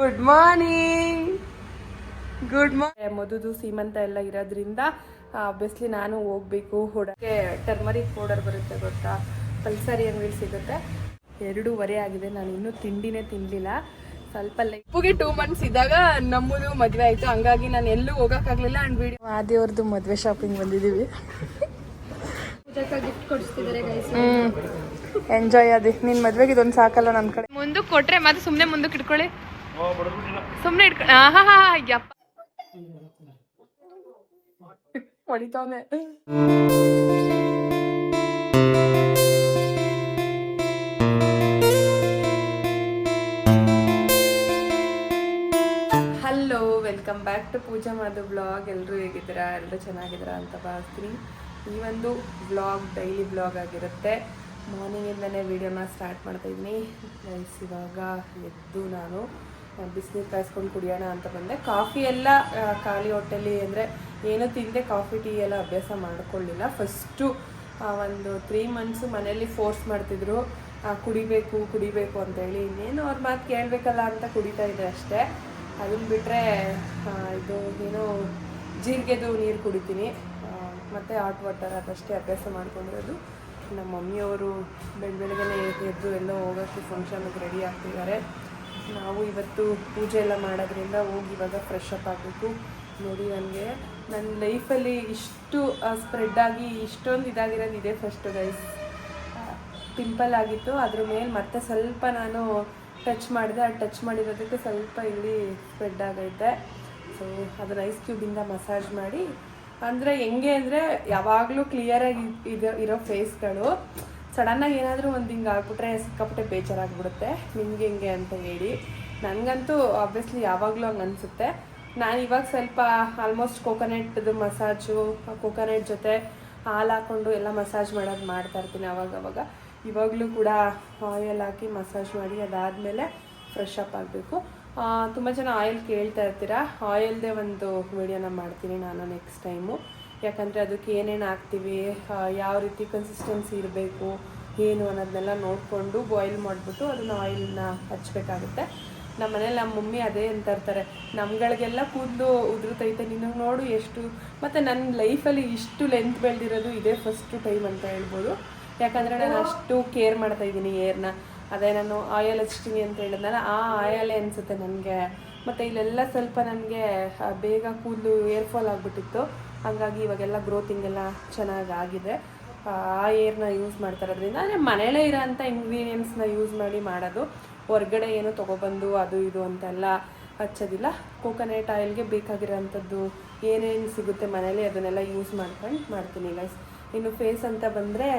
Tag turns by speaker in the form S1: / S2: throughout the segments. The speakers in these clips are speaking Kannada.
S1: Good morning. ಮದುದು ಸೀಮಂತ ಎಲ್ಲ ಇರೋದ್ರಿಂದ ಆಬ್ವಿಯಸ್ಲಿ ನಾನು ಹೋಗ್ಬೇಕು. ಹುಡಕ್ಕೆ ಟರ್ಮರಿಕ್ ಪೌಡರ್ ಬರುತ್ತೆ ಗೊತ್ತಾ, ಪಲ್ಸರಿ ಅಂಗಡಿ ಸಿಗುತ್ತೆ. 2:15 ಆಗಿದೆ, ನಾನು ಇನ್ನೂ ತಿಂಡಿನೇ ತಿನ್ನಲಿಲ್ಲ. ಸ್ವಲ್ಪ ಉಪ್ಪುಗೆ 2 months ಇದ್ದಾಗ ನಮ್ಮದು ಮದುವೆ ಆಯಿತು, ಹಂಗಾಗಿ ನಾನು ಎಲ್ಲೂ ಹೋಗೋಕ್ಕಾಗಲಿಲ್ಲ. ಅಂಡ್ ವಿಡಿಯೋ ಆದಿಯವ್ರದ್ದು ಮದುವೆ ಶಾಪಿಂಗ್ ಬಂದಿದ್ದೀವಿ.
S2: Gift ಕೊಡಿಸ್ತಿದ್ದಾರೆ guys.
S1: ಎಂಜಾಯ್ ಅದೇ. ನಿನ್ನ ಮದುವೆಗೆ ಇದೊಂದು ಸಾಕಲ್ಲ ನನ್ನ ಕಡೆ. ಮುಂದಕ್ಕೆ ಕೊಟ್ರೆ ಮತ್ತೆ ಸುಮ್ಮನೆ ಮುಂದಕ್ಕೆ ಇಟ್ಕೊಳ್ಳಿ, ಸುಮ್ಮನೆ ಇಟ್ಕೊಳ್ಳಿ. ಯಪ್ಪ ಹೊಡಿತಾವನೆ. Hello, welcome back to Pooja Madhu blog. ಎಲ್ಲರೂ ಹೇಗಿದ್ದೀರಾ? ಎಲ್ಲರೂ ಚೆನ್ನಾಗಿದ್ದೀರಾ ಅಂತ ಭಾವಿಸ್ತೀನಿ. ಈ ಒಂದು ಬ್ಲಾಗ್ ಡೈಲಿ ಬ್ಲಾಗ್ ಆಗಿರುತ್ತೆ. ಮಾರ್ನಿಂಗಿಂದನೇ ವೀಡಿಯೋನ ಸ್ಟಾರ್ಟ್ ಮಾಡ್ತಾಯಿದ್ದೀನಿ. ಗೈಸ್, ಇವಾಗ ಎದ್ದು ನಾನು ಬಿಸಿನೀರು ಕಾಯಿಸ್ಕೊಂಡು ಕುಡಿಯೋಣ ಅಂತ ಬಂದೆ. ಕಾಫಿ ಎಲ್ಲ ಖಾಲಿ ಹೊಟ್ಟೆಲಿ ಅಂದರೆ ಏನೂ ತಿಂದೆ, ಕಾಫಿ ಟೀ ಎಲ್ಲ ಅಭ್ಯಾಸ ಮಾಡ್ಕೊಳ್ಳಿಲ್ಲ. ಫಸ್ಟು ಒಂದು 3 months ಮನೇಲಿ ಫೋರ್ಸ್ ಮಾಡ್ತಿದ್ರು, ಕುಡಿಬೇಕು ಅಂತೇಳಿ. ಇನ್ನೇನು ಅವ್ರ ಮಾತು ಕೇಳಬೇಕಲ್ಲ ಅಂತ ಕುಡಿತಾ ಇದ್ದೆ ಅಷ್ಟೇ. ಅದನ್ನು ಬಿಟ್ಟರೆ ಇದು ಏನೋ ಜೀರಿಗೆದು ನೀರು ಕುಡಿತೀನಿ, ಮತ್ತು ಹಾಟ್ ವಾಟರ್ ಅದಷ್ಟೇ ಅಭ್ಯಾಸ ಮಾಡ್ಕೊಂಡಿರೋದು. ನಮ್ಮ ಮಮ್ಮಿಯವರು ಬೆಳಗ್ಗೆನೇ ಎದ್ದು ಎಲ್ಲೋ ಹೋಗೋಕ್ಕೆ ಫಂಕ್ಷನ್ಗೆ ರೆಡಿ ಆಗ್ತಿದ್ದಾರೆ. ನಾವು ಇವತ್ತು ಪೂಜೆ ಎಲ್ಲ ಮಾಡೋದ್ರಿಂದ ಹೋಗಿ ಇವಾಗ ಫ್ರೆಶ್ ಅಪ್ ಆಗಬೇಕು. ನೋಡಿ, ನನಗೆ ನನ್ನ ಲೈಫಲ್ಲಿ ಇಷ್ಟು ಸ್ಪ್ರೆಡ್ ಆಗಿ ಇಷ್ಟೊಂದು ಇದಾಗಿರೋದು ಇದೆ ಫಸ್ಟು ಗೈಸ್. ಪಿಂಪಲ್ ಆಗಿತ್ತು, ಅದ್ರ ಮೇಲೆ ಮತ್ತೆ ಸ್ವಲ್ಪ ನಾನು ಟಚ್ ಮಾಡಿದೆ. ಆ ಟಚ್ ಮಾಡಿರೋದಕ್ಕೆ ಸ್ವಲ್ಪ ಇಲ್ಲಿ ಸ್ಪ್ರೆಡ್ ಆಗೈತೆ. ಸೊ ಅದನ್ನ ಐಸ್ ಕ್ಯೂಬಿಂದ ಮಸಾಜ್ ಮಾಡಿ, ಅಂದರೆ ಹೆಂಗೆ ಅಂದರೆ ಯಾವಾಗಲೂ ಕ್ಲಿಯರಾಗಿ ಇರೋ ಫೇಸ್ಗಳು ಸಡನ್ನಾಗಿ ಏನಾದರೂ ಒಂದು ಹಿಂಗೆ ಆಗ್ಬಿಟ್ರೆ ಸಿಕ್ಕಾಪಟ್ಟೆ ಬೇಜಾರಾಗ್ಬಿಡುತ್ತೆ. ನಿಮ್ಗೆ ಹೆಂಗೆ ಅಂತ ಹೇಳಿ. ನನಗಂತೂ ಆಬ್ವಿಯಸ್ಲಿ ಯಾವಾಗಲೂ ಹಂಗೆ ಅನಿಸುತ್ತೆ. ನಾನು ಇವಾಗ ಸ್ವಲ್ಪ ಆಲ್ಮೋಸ್ಟ್ ಕೋಕೋನಟ್ದು ಮಸಾಜು, ಕೋಕೋನಟ್ ಜೊತೆ ಹಾಲು ಹಾಕ್ಕೊಂಡು ಎಲ್ಲ ಮಸಾಜ್ ಮಾಡೋದು ಮಾಡ್ತಾಯಿರ್ತೀನಿ ಅವಾಗವಾಗ. ಇವಾಗಲೂ ಕೂಡ ಆಯಿಲ್ ಹಾಕಿ ಮಸಾಜ್ ಮಾಡಿ ಅದಾದಮೇಲೆ ಫ್ರೆಶ್ ಅಪ್ ಆಗಬೇಕು. ತುಂಬ ಜನ ಆಯಿಲ್ ಕೇಳ್ತಾ ಇರ್ತೀರಾ. ಆಯಿಲ್ದೇ ಒಂದು ವಿಡಿಯೋನ ಮಾಡ್ತೀನಿ ನಾನು ನೆಕ್ಸ್ಟ್ ಟೈಮು. ಯಾಕಂದರೆ ಅದಕ್ಕೆ ಏನೇನು ಹಾಕ್ತೀವಿ, ಯಾವ ರೀತಿ ಕನ್ಸಿಸ್ಟೆನ್ಸಿ ಇರಬೇಕು ಏನು ಅನ್ನೋದನ್ನೆಲ್ಲ ನೋಡಿಕೊಂಡು ಬಾಯ್ಲ್ ಮಾಡಿಬಿಟ್ಟು ಅದನ್ನು ಆಯಿಲ್ನ ಹಚ್ಚಬೇಕಾಗುತ್ತೆ. ನಮ್ಮ ಮನೇಲಿ ನಮ್ಮ ಮಮ್ಮಿ ಅದೇ ಅಂತ ಇರ್ತಾರೆ, ನಮ್ಗಳಿಗೆಲ್ಲ ಕೂದಲು ಉದುರುತ್ತೈತೆ, ನಿನಗೆ ನೋಡು ಎಷ್ಟು. ಮತ್ತು ನನ್ನ ಲೈಫಲ್ಲಿ ಇಷ್ಟು ಲೆಂತ್ ಬೆಳೆದಿರೋದು ಇದೇ ಫಸ್ಟು ಟೈಮ್ ಅಂತ ಹೇಳ್ಬೋದು. ಯಾಕಂದರೆ ನಾನು ಅಷ್ಟು ಕೇರ್ ಮಾಡ್ತಾಯಿದ್ದೀನಿ ಏರ್ನ. ಅದೇ ನಾನು ಆಯಿಲ್ ಹಚ್ತೀನಿ ಅಂತ ಹೇಳಿದ್ನಲ್ಲ, ಆ ಆಯಲ್ಲೇ ಅನಿಸುತ್ತೆ ನನಗೆ. ಮತ್ತು ಇಲ್ಲೆಲ್ಲ ಸ್ವಲ್ಪ ನನಗೆ ಬೇಗ ಕೂದಲು ಏರ್ ಫಾಲ್ ಆಗಿಬಿಟ್ಟಿತ್ತು, ಹಾಗಾಗಿ ಇವಾಗೆಲ್ಲ ಗ್ರೋತಿಂಗೆಲ್ಲ ಚೆನ್ನಾಗಾಗಿದೆ. ಆ ಏರ್ನ ಯೂಸ್ ಮಾಡ್ತಾರೋದ್ರಿಂದ ಅಂದರೆ ಮನೇಲೇ ಇರೋಂಥ ಇಂಗ್ರೀಡಿಯೆಂಟ್ಸ್ನ ಯೂಸ್ ಮಾಡಿ ಮಾಡೋದು. ಹೊರ್ಗಡೆ ಏನು ತೊಗೊಬಂದು ಅದು ಇದು ಅಂತೆಲ್ಲ ಹಚ್ಚೋದಿಲ್ಲ. ಕೋಕೋನಟ್ ಆಯಿಲ್ಗೆ ಬೇಕಾಗಿರೋಂಥದ್ದು ಏನೇನು ಸಿಗುತ್ತೆ ಮನೇಲಿ ಅದನ್ನೆಲ್ಲ ಯೂಸ್ ಮಾಡ್ಕೊಂಡು ಮಾಡ್ತೀನಿ ಗೈಸ್. ಇನ್ನು ಫೇಸ್ ಅಂತ ಬಂದರೆ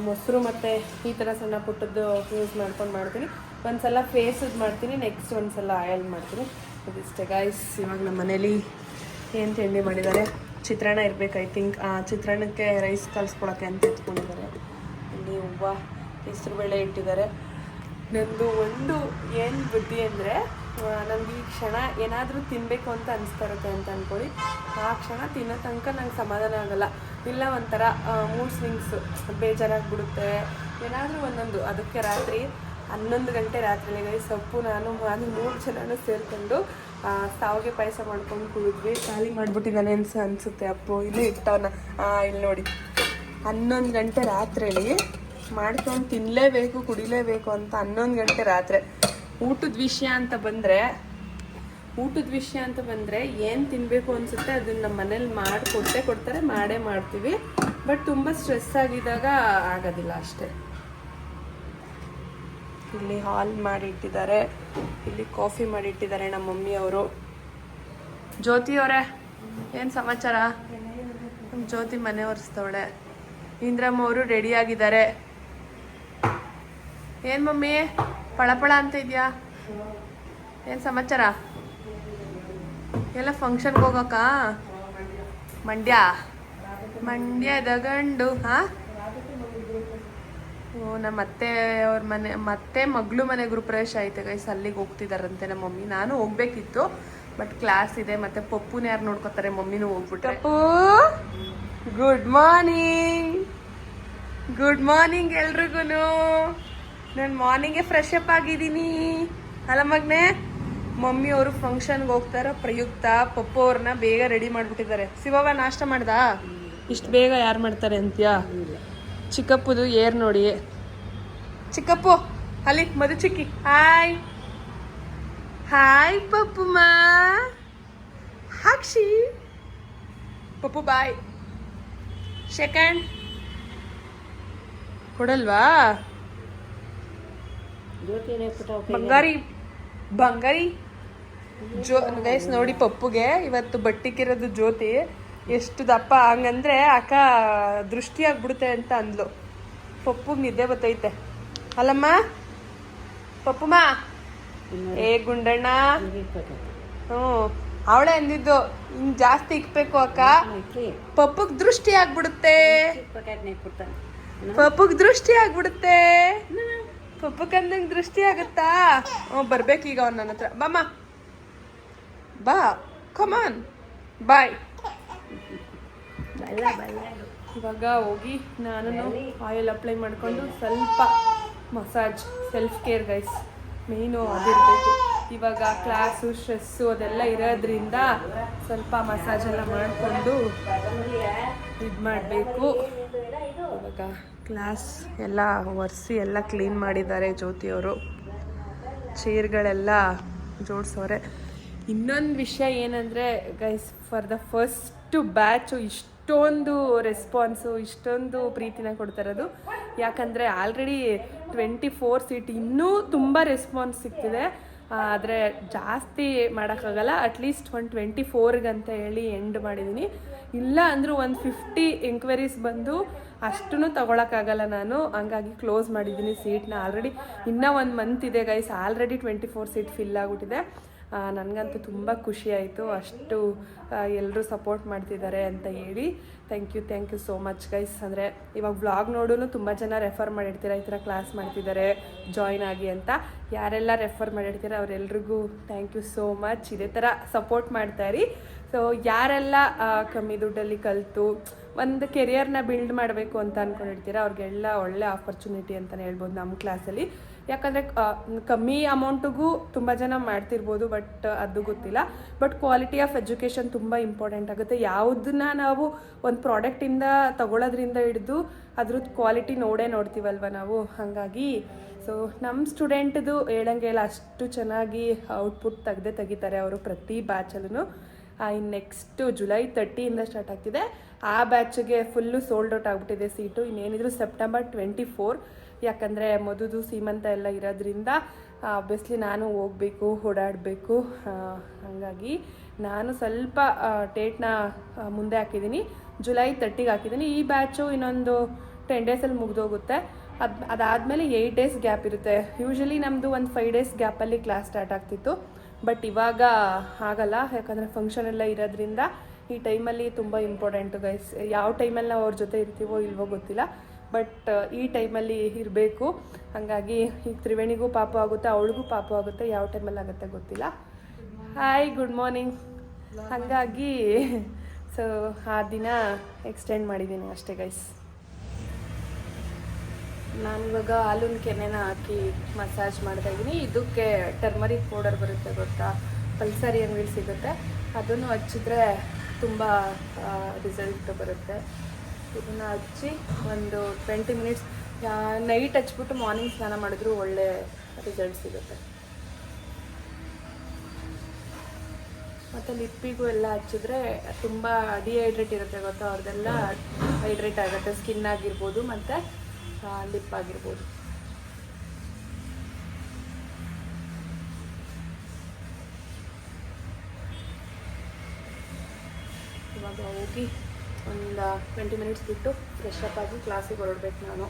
S1: ಮೊಸರು ಮತ್ತು ಈ ಥರ ಸಣ್ಣ ಪುಟ್ಟದ್ದು ಯೂಸ್ ಮಾಡ್ಕೊಂಡು ಮಾಡ್ತೀನಿ. ಒಂದು ಸಲ ಫೇಸದ್ದು ಮಾಡ್ತೀನಿ, ನೆಕ್ಸ್ಟ್ ಒಂದು ಸಲ ಆಯಿಲ್ ಮಾಡ್ತೀನಿ. ಅದಿಷ್ಟೇ ಗೈಸ್. ಇವಾಗ ನಮ್ಮ ಮನೇಲಿ ಏನು ತಿಂಡಿ ಮಾಡಿದ್ದಾರೆ, ಚಿತ್ರಾನ್ನ ಇರಬೇಕು ಐ ಥಿಂಕ್. ಚಿತ್ರಾನ್ನಕ್ಕೆ ರೈಸ್ ಕಲಿಸ್ಕೊಳಕ್ಕೆ ಅಂತ ಎತ್ಕೊಂಡಿದ್ದಾರೆ. ಇಲ್ಲಿ ಹೂವು, ಹೆಸರುಬೇಳೆ ಇಟ್ಟಿದ್ದಾರೆ. ನಂದು ಒಂದು ಏನು ಬುದ್ಧಿ ಅಂದರೆ, ನನಗೆ ಈ ಕ್ಷಣ ಏನಾದರೂ ತಿನ್ನಬೇಕು ಅಂತ ಅನಿಸ್ತಾ ಇರುತ್ತೆ ಅಂತ ಅಂದ್ಕೊಳ್ಳಿ, ಆ ಕ್ಷಣ ತಿನ್ನೋ ತನಕ ನಂಗೆ ಸಮಾಧಾನ ಆಗೋಲ್ಲ. ಇಲ್ಲ ಒಂಥರ ಮೂಡ್ ಸ್ವಿಂಗ್ಸು, ಬೇಜಾರಾಗಿಬಿಡುತ್ತೆ ಏನಾದರೂ ಒಂದೊಂದು. ಅದಕ್ಕೆ ರಾತ್ರಿ 11 ಗಂಟೆ ರಾತ್ರಿಯಲ್ಲಿ ಸೊಪ್ಪು ನಾನು 3 ಜನನೂ ಸೇರಿಕೊಂಡು ಸಾವಿಗೆ ಪಾಯಸ ಮಾಡ್ಕೊಂಡು ಕುಡಿದ್ವಿ. ಖಾಲಿ ಮಾಡಿಬಿಟ್ಟಿದ್ದಾನೆ ಅನಿಸುತ್ತೆ ಅಪ್ಪು. ಇಲ್ಲೇ ಇಟ್ಟವನ್ನ ಇಲ್ಲಿ ನೋಡಿ, 11 ಗಂಟೆ ರಾತ್ರಿಯಲ್ಲಿ ಮಾಡ್ಕೊಂಡು ತಿನ್ನಲೇಬೇಕು ಕುಡಿಲೇಬೇಕು ಅಂತ 11 ಗಂಟೆ ರಾತ್ರಿ. ಊಟದ ವಿಷಯ ಅಂತ ಬಂದರೆ ಏನು ತಿನ್ನಬೇಕು ಅನಿಸುತ್ತೆ ಅದನ್ನು ನಮ್ಮ ಮನೇಲಿ ಕೊಡ್ತಾರೆ, ಮಾಡೇ ಮಾಡ್ತೀವಿ. ಬಟ್ ತುಂಬ ಸ್ಟ್ರೆಸ್ ಆಗಿದ್ದಾಗ ಆಗೋದಿಲ್ಲ ಅಷ್ಟೇ. ಇಲ್ಲಿ ಹಾಲ್ ಮಾಡಿ ಇಟ್ಟಿದ್ದಾರೆ, ಇಲ್ಲಿ ಕಾಫಿ ಮಾಡಿ ಇಟ್ಟಿದ್ದಾರೆ ನಮ್ಮ ಮಮ್ಮಿಯವರು. ಜ್ಯೋತಿ ಅವರೇ, ಏನು ಸಮಾಚಾರ? ನಮ್ಮ ಜ್ಯೋತಿ ಮನೆ ಒರೆಸ್ತವಳೆ. ಇಂದ್ರಮ್ಮ ಅವರು ರೆಡಿಯಾಗಿದ್ದಾರೆ. ಏನು ಮಮ್ಮಿ ಪಳಪಳ ಅಂತ ಇದೆಯಾ? ಏನು ಸಮಾಚಾರ? ಎಲ್ಲ ಫಂಕ್ಷನ್ಗೆ ಹೋಗೋಕ್ಕ? ಮಂಡ್ಯದ ಗಂಡು. ನಮ್ಮ ಅತ್ತೆ ಅವ್ರ ಮನೆ ಮಗಳು ಮನೆ ಗೃಹಪ್ರವೇಶ ಐತೆ ಗೈಸ್, ಅಲ್ಲಿಗೆ ಹೋಗ್ತಿದಾರಂತೆ ನಮ್ಮ ಮಮ್ಮಿ. ನಾನು ಹೋಗ್ಬೇಕಿತ್ತು, ಬಟ್ ಕ್ಲಾಸ್ ಇದೆ. ಮತ್ತು ಪಪ್ಪುನ ಯಾರು ನೋಡ್ಕೋತಾರೆ, ಮಮ್ಮಿನೂ ಹೋಗ್ಬಿಟ್ರೆ. ಪಪ್ಪು, ಗುಡ್ ಮಾರ್ನಿಂಗ್ ಎಲ್ರಿಗೂ. ನಾನು ಮಾರ್ನಿಂಗೇ ಫ್ರೆಶ್ ಅಪ್ ಆಗಿದ್ದೀನಿ ಅಲ್ಲ ಮಗನೇ? ಮಮ್ಮಿಯವರು ಫಂಕ್ಷನ್ಗೆ ಹೋಗ್ತಾರ ಪ್ರಯುಕ್ತ ಪಪ್ಪು ಅವ್ರನ್ನ ಬೇಗ ರೆಡಿ ಮಾಡಿಬಿಟ್ಟಿದ್ದಾರೆ. ಶಿವವ ನಾಷ್ಟ ಮಾಡ್ದಾ? ಇಷ್ಟು ಬೇಗ ಯಾರು ಮಾಡ್ತಾರೆ ಅಂತ್ಯಾ? ಚಿಕ್ಕಪ್ಪದು ಏರ್ ನೋಡಿ. ಚಿಕ್ಕಪ್ಪು ಅಲ್ಲಿ ಮಧು ಚಿಕ್ಕಿ ಹಾಯ್ ಹಾಯ್ ಪಪ್ಪುಮ್ಮ ಹಾಕ್ಷಿ ಪಪ್ಪು ಬಾಯ್ ಸೆಕೆಂಡ್ ಕೊಡಲ್ವಾ? ಬಂಗಾರಿ ಬಂಗಾರಿ ಗೈಸ್ ನೋಡಿ ಪಪ್ಪುಗೆ ಇವತ್ತು ಬಟ್ಟಿಕ್ಕಿರೋದು ಜ್ಯೋತಿ ಎಷ್ಟು ದಪ್ಪ. ಹಂಗಂದ್ರೆ ಅಕ್ಕ ದೃಷ್ಟಿ ಆಗ್ಬಿಡುತ್ತೆ ಅಂತ ಅಂದ್ಲು. ಪಪ್ಪುಗೆ ನಿದ್ದೆ ಬರ್ತೈತೆ ಅಲ್ಲಮ್ಮ ಪಪ್ಪುಮ್ಮ. ಏ ಗುಂಡಣ್ಣ ಅವಳೇ ಅಂದಿದ್ದು ಹಿಂಗ್ ಜಾಸ್ತಿ ಇಕ್ಬೇಕು ಅಕ್ಕ, ಪಪ್ಪುಗ್ ದೃಷ್ಟಿ ಆಗ್ಬಿಡುತ್ತೆ, ಪಪ್ಪುಗ್ ದೃಷ್ಟಿ ಆಗ್ಬಿಡುತ್ತೆ, ಪಪ್ಪುಗ್ ಅಂದಂಗ್ ದೃಷ್ಟಿ ಆಗುತ್ತಾ? ಬರ್ಬೇಕೀಗ ಅವ್ನು ನನ್ನ ಹತ್ರ. ಬಾಮ್ಮ ಬಾ ಕಮಾನ್ ಬಾಯ್. ಇವಾಗ ಹೋಗಿ ನಾನು ಆಯಿಲ್ ಅಪ್ಲೈ ಮಾಡಿಕೊಂಡು ಸ್ವಲ್ಪ ಮಸಾಜ್ ಸೆಲ್ಫ್ ಕೇರ್ ಗೈಸ್ ಮೇಯ್ನು ಅದಿರಬೇಕು. ಇವಾಗ ಕ್ಲಾಸು ಸ್ಟ್ರೆಸ್ಸು ಅದೆಲ್ಲ ಇರೋದ್ರಿಂದ ಸ್ವಲ್ಪ ಮಸಾಜ್ ಎಲ್ಲ ಮಾಡಿಕೊಂಡು ಇದು ಮಾಡಬೇಕು. ಇವಾಗ ಕ್ಲಾಸ್ ಎಲ್ಲ ಒರೆಸಿ ಎಲ್ಲ ಕ್ಲೀನ್ ಮಾಡಿದ್ದಾರೆ ಜ್ಯೋತಿಯವರು. ಚೇರ್ಗಳೆಲ್ಲ ಜೋಡಿಸೋರೆ. ಇನ್ನೊಂದು ವಿಷಯ ಏನಂದರೆ guys, for the first batch ಇಷ್ಟೊಂದು ರೆಸ್ಪಾನ್ಸು ಇಷ್ಟೊಂದು ಪ್ರೀತಿನ ಕೊಡ್ತಾರದು. ಯಾಕಂದರೆ ಆಲ್ರೆಡಿ 24 ಸೀಟ್ ಇನ್ನೂ ತುಂಬ ರೆಸ್ಪಾನ್ಸ್ ಸಿಗ್ತಿದೆ. ಆದರೆ ಜಾಸ್ತಿ ಮಾಡೋಕ್ಕಾಗಲ್ಲ. ಅಟ್ಲೀಸ್ಟ್ 24 ಅಂತ ಹೇಳಿ ಎಂಡ್ ಮಾಡಿದ್ದೀನಿ. ಇಲ್ಲ ಅಂದರೂ 50 ಎಂಕ್ವೈರೀಸ್ ಬಂದು ಅಷ್ಟೂ ತೊಗೊಳಕ್ಕಾಗಲ್ಲ ನಾನು. ಹಂಗಾಗಿ ಕ್ಲೋಸ್ ಮಾಡಿದ್ದೀನಿ ಸೀಟ್ನ. ಆಲ್ರೆಡಿ ಇನ್ನೂ 1 ಮಂತ್ ಇದೆ ಗೈಸ್. ಆಲ್ರೆಡಿ 24 ಸೀಟ್ ಫಿಲ್ ಆಗಿಬಿಟ್ಟಿದೆ. ನನಗಂತೂ ತುಂಬ ಖುಷಿ ಆಯಿತು, ಅಷ್ಟು ಎಲ್ಲರೂ ಸಪೋರ್ಟ್ ಮಾಡ್ತಿದ್ದಾರೆ ಅಂತ ಹೇಳಿ. Thank you so much guys. ಅಂದರೆ ಇವಾಗ ವ್ಲಾಗ್ ನೋಡೂ ತುಂಬ ಜನ ರೆಫರ್ ಮಾಡಿರ್ತೀರ, ಈ ಥರ ಕ್ಲಾಸ್ ಮಾಡ್ತಿದ್ದಾರೆ ಜಾಯ್ನ್ ಆಗಿ ಅಂತ. ಯಾರೆಲ್ಲ ರೆಫರ್ ಮಾಡಿರ್ತೀರ ಅವರೆಲ್ರಿಗೂ ಥ್ಯಾಂಕ್ ಯು ಸೋ ಮಚ್. ಇದೇ ಥರ ಸಪೋರ್ಟ್ ಮಾಡ್ತಾಯಿರಿ. ಸೊ ಯಾರೆಲ್ಲ ಕಮ್ಮಿ ದುಡ್ಡಲ್ಲಿ ಕಲಿತು ಒಂದು ಕೆರಿಯರ್ನ ಬಿಲ್ಡ್ ಮಾಡಬೇಕು ಅಂತ ಅಂದ್ಕೊಂಡಿರ್ತೀರ ಅವ್ರಿಗೆಲ್ಲ ಒಳ್ಳೆ ಆಪರ್ಚುನಿಟಿ ಅಂತಲೇ ಹೇಳ್ಬೋದು ನಮ್ಮ ಕ್ಲಾಸಲ್ಲಿ. ಯಾಕಂದರೆ ಕಮ್ಮಿ ಅಮೌಂಟಿಗೂ ತುಂಬ ಜನ ಮಾಡ್ತಿರ್ಬೋದು, ಬಟ್ ಅದು ಗೊತ್ತಿಲ್ಲ. ಬಟ್ ಕ್ವಾಲಿಟಿ ಆಫ್ ಎಜುಕೇಷನ್ ತುಂಬ ಇಂಪಾರ್ಟೆಂಟ್ ಆಗುತ್ತೆ. ಯಾವುದನ್ನ ನಾವು ಒಂದು ಪ್ರಾಡಕ್ಟಿಂದ ತಗೊಳ್ಳೋದ್ರಿಂದ ಹಿಡಿದು ಅದ್ರದ್ದು ಕ್ವಾಲಿಟಿ ನೋಡ್ತೀವಲ್ವ ನಾವು. ಹಾಗಾಗಿ ಸೊ ನಮ್ಮ ಸ್ಟೂಡೆಂಟ್ದು ಹೇಳಂಗೆಲ್ಲ ಅಷ್ಟು ಚೆನ್ನಾಗಿ ಔಟ್ಪುಟ್ ತೆಗಿತಾರೆ ಅವರು ಪ್ರತಿ ಬ್ಯಾಚಲ್ಲೂ. ಇನ್ನು ನೆಕ್ಸ್ಟು ಜುಲೈ 30 ಸ್ಟಾರ್ಟ್ ಆಗ್ತಿದೆ. ಆ ಬ್ಯಾಚಿಗೆ ಫುಲ್ಲು ಸೋಲ್ಡ್ ಔಟ್ ಆಗಿಬಿಟ್ಟಿದೆ ಸೀಟು. ಇನ್ನೇನಿದ್ರು ಸೆಪ್ಟೆಂಬರ್ 24. ಯಾಕಂದರೆ ಮದುದು ಸೀಮಂತ ಎಲ್ಲ ಇರೋದ್ರಿಂದ ಆಬ್ವಿಯಸ್ಲಿ ನಾನು ಹೋಗಬೇಕು, ಓಡಾಡಬೇಕು. ಹಾಗಾಗಿ ನಾನು ಸ್ವಲ್ಪ ಡೇಟ್ನ ಮುಂದೆ ಹಾಕಿದ್ದೀನಿ. ಜುಲೈ 30ಗೆ ಹಾಕಿದ್ದೀನಿ. ಈ ಬ್ಯಾಚು ಇನ್ನೊಂದು 10 ಡೇಸಲ್ಲಿ ಮುಗಿದೋಗುತ್ತೆ. ಅದಾದಮೇಲೆ 8 ಡೇಸ್ ಗ್ಯಾಪ್ ಇರುತ್ತೆ. ಯೂಶ್ವಲಿ ನಮ್ಮದು ಒಂದು 5 ಡೇಸ್ ಗ್ಯಾಪಲ್ಲಿ ಕ್ಲಾಸ್ ಸ್ಟಾರ್ಟ್ ಆಗ್ತಿತ್ತು. ಬಟ್ ಇವಾಗ ಆಗಲ್ಲ, ಯಾಕಂದರೆ ಫಂಕ್ಷನ್ ಎಲ್ಲ ಇರೋದ್ರಿಂದ. ಈ ಟೈಮಲ್ಲಿ ತುಂಬ ಇಂಪಾರ್ಟೆಂಟು ಗೈಸ್. ಯಾವ ಟೈಮಲ್ಲಿ ನಾವು ಅವ್ರ ಜೊತೆ ಇರ್ತೀವೋ ಇಲ್ವೋ ಗೊತ್ತಿಲ್ಲ, ಬಟ್ ಈ ಟೈಮಲ್ಲಿ ಇರಬೇಕು. ಹಾಗಾಗಿ ಈಗ ತ್ರಿವೇಣಿಗೂ ಪಾಪು ಆಗುತ್ತೆ, ಅವಳಿಗೂ ಪಾಪು ಆಗುತ್ತೆ. ಯಾವ ಟೈಮಲ್ಲಿ ಆಗುತ್ತೆ ಗೊತ್ತಿಲ್ಲ. Hi good morning. ಹಾಗಾಗಿ ಸೊ ಆ ದಿನ ಎಕ್ಸ್ಟೆಂಡ್ ಮಾಡಿದ್ದೀನಿ ಅಷ್ಟೇ ಗೈಸ್. ನಾನಿವಾಗ ಹಾಲಿನ ಕೆನೆನ ಹಾಕಿ ಮಸಾಜ್ ಮಾಡ್ತಾಯಿದ್ದೀನಿ. ಇದಕ್ಕೆ ಟರ್ಮರಿಕ್ ಪೌಡರ್ ಬರುತ್ತೆ ಗೊತ್ತಾ, ಪಲ್ಸರಿ ಅಂಗಡಿ ಸಿಗುತ್ತೆ. ಅದನ್ನು ಹಚ್ಚಿದ್ರೆ ತುಂಬ ರಿಸಲ್ಟ್ ಬರುತ್ತೆ. ಇದನ್ನು ಹಚ್ಚಿ ಒಂದು 20 ಮಿನಿಟ್ಸ್ ನೈಟ್ ಹಚ್ಬಿಟ್ಟು ಮಾರ್ನಿಂಗ್ ಸ್ನಾನ ಮಾಡಿದ್ರು ಒಳ್ಳೆ ರಿಸಲ್ಟ್ ಸಿಗುತ್ತೆ. ಮತ್ತು ಲಿಪ್ಪಿಗೂ ಎಲ್ಲ ಹಚ್ಚಿದ್ರೆ ತುಂಬ ಡಿಹೈಡ್ರೇಟ್ ಇರುತ್ತೆ ಗೊತ್ತಾ, ಅವ್ರದ್ದೆಲ್ಲ ಹೈಡ್ರೇಟ್ ಆಗುತ್ತೆ. ಸ್ಕಿನ್ ಆಗಿರ್ಬೋದು ಮತ್ತು ಲಿಪ್ ಆಗಿರ್ಬೋದು. ಇವಾಗ ಹೋಗಿ ಒಂದು 20 ಮಿನಿಟ್ಸ್ ಬಿಟ್ಟು ಫ್ರೆಶ್ ಅಪ್ ಆಗಿ ಕ್ಲಾಸಿಗೆ ಹೊರಡ್ಬೇಕು ನಾನು.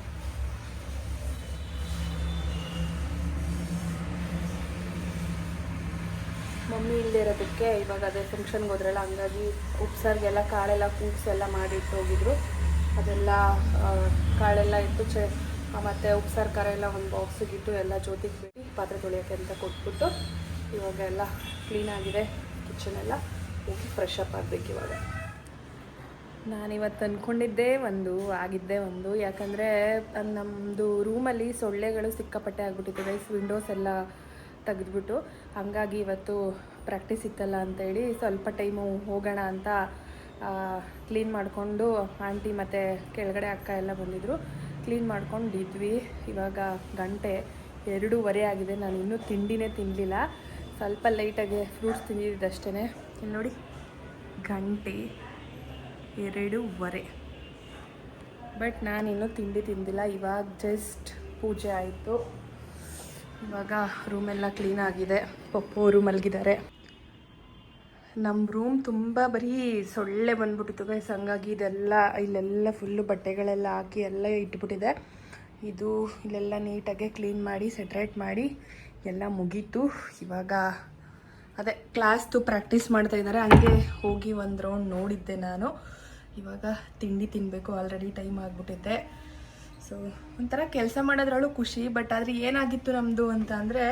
S1: ಮಮ್ಮಿ ಇಲ್ಲದೆ ಇರೋದಕ್ಕೆ ಇವಾಗ ಅದೇ ಫಂಕ್ಷನ್ಗೆ ಹೋದ್ರಲ್ಲ, ಹಂಗಾಗಿ ಉಪ್ಸಾರಿಗೆಲ್ಲ ಕಾಳೆಲ್ಲ ಕೂಗ್ಸೆಲ್ಲ ಮಾಡಿಟ್ಟು ಹೋಗಿದ್ರು. ಅದೆಲ್ಲ ಕಾಳೆಲ್ಲ ಇಟ್ಟು ಮತ್ತು ಉಪ್ಸಾರು ಖಾರ ಎಲ್ಲ ಒಂದು ಬಾಕ್ಸಿಗಿಟ್ಟು ಎಲ್ಲ ಜೊತೆಗೆ ಬಿಟ್ಟು ಪಾತ್ರೆ ತೊಳೆಯೋಕ್ಕೆ ಅಂತ ಕೊಟ್ಬಿಟ್ಟು ಇವಾಗ ಎಲ್ಲ ಕ್ಲೀನಾಗಿದೆ ಕಿಚನೆಲ್ಲ. ಹೋಗಿ ಫ್ರೆಶ್ ಅಪ್ ಆಗಬೇಕು ಇವಾಗ. ನಾನಿವತ್ತು ಅಂದ್ಕೊಂಡಿದ್ದೆ ಆಗಿದ್ದೆ ಒಂದು. ಯಾಕಂದರೆ ನಮ್ಮದು ರೂಮಲ್ಲಿ ಸೊಳ್ಳೆಗಳು ಸಿಕ್ಕಾಪಟ್ಟೆ ಆಗಿಬಿಟ್ಟಿದೆ ಗೈಸ್. ವಿಂಡೋಸ್ ಎಲ್ಲ ತೆಗೆದ್ಬಿಟ್ಟು. ಹಂಗಾಗಿ ಇವತ್ತು ಪ್ರಾಕ್ಟೀಸ್ ಇತ್ತಲ್ಲ ಅಂತೇಳಿ ಸ್ವಲ್ಪ ಟೈಮು ಹೋಗೋಣ ಅಂತ ಕ್ಲೀನ್ ಮಾಡಿಕೊಂಡು ಆಂಟಿ ಮತ್ತು ಕೆಳಗಡೆ ಅಕ್ಕ ಎಲ್ಲ ಬಂದಿದ್ದರು. ಕ್ಲೀನ್ ಮಾಡ್ಕೊಂಡಿದ್ವಿ. ಇವಾಗ ಗಂಟೆ 2:15 ಆಗಿದೆ. ನಾನು ಇನ್ನೂ ತಿಂಡಿನೇ ತಿನ್ನಲಿಲ್ಲ. ಸ್ವಲ್ಪ ಲೈಟಾಗಿ ಫ್ರೂಟ್ಸ್ ತಿಂದಿದ್ದಷ್ಟೇ. ಇಲ್ಲಿ ನೋಡಿ, ಗಂಟೆ 2:15. ಬಟ್ ನಾನಿನ್ನೂ ತಿಂಡಿ ತಿಂದಿಲ್ಲ. ಇವಾಗ ಜಸ್ಟ್ ಪೂಜೆ ಆಯಿತು. ಇವಾಗ ರೂಮೆಲ್ಲ ಕ್ಲೀನ್ ಆಗಿದೆ. ಪಪ್ಪು ಅವರು ಮಲಗಿದ್ದಾರೆ. ನಮ್ಮ ರೂಮ್ ತುಂಬ ಬರೀ ಸೊಳ್ಳೆ ಬಂದ್ಬಿಟ್ಟಿತ್ತು ಗೈಸ್. ಹಂಗಾಗಿ ಇಲ್ಲೆಲ್ಲ ಫುಲ್ಲು ಬಟ್ಟೆಗಳೆಲ್ಲ ಹಾಕಿ ಎಲ್ಲ ಇಟ್ಬಿಟ್ಟಿದೆ. ಇದು ಇಲ್ಲೆಲ್ಲ ನೀಟಾಗೆ ಕ್ಲೀನ್ ಮಾಡಿ ಸೆಟ್ರೇಟ್ ಮಾಡಿ ಎಲ್ಲ ಮುಗೀತು. ಇವಾಗ ಅದೇ ಕ್ಲಾಸ್ದು ಪ್ರಾಕ್ಟೀಸ್ ಮಾಡ್ತಾಯಿದ್ದಾರೆ. ಹಂಗೆ ಹೋಗಿ ಒಂದು ರೌಂಡ್ ನೋಡಿದ್ದೆ ನಾನು. ಇವಾಗ ತಿಂಡಿ ತಿನ್ನಬೇಕು. Already time ಆಗಿಬಿಟ್ಟಿದ್ದೆ. ಸೊ ಒಂಥರ ಕೆಲಸ ಮಾಡೋದ್ರಲ್ಲೂ ಖುಷಿ. ಬಟ್ ಆದರೆ ಏನಾಗಿತ್ತು ನಮ್ಮದು ಅಂತ ಅಂದರೆ,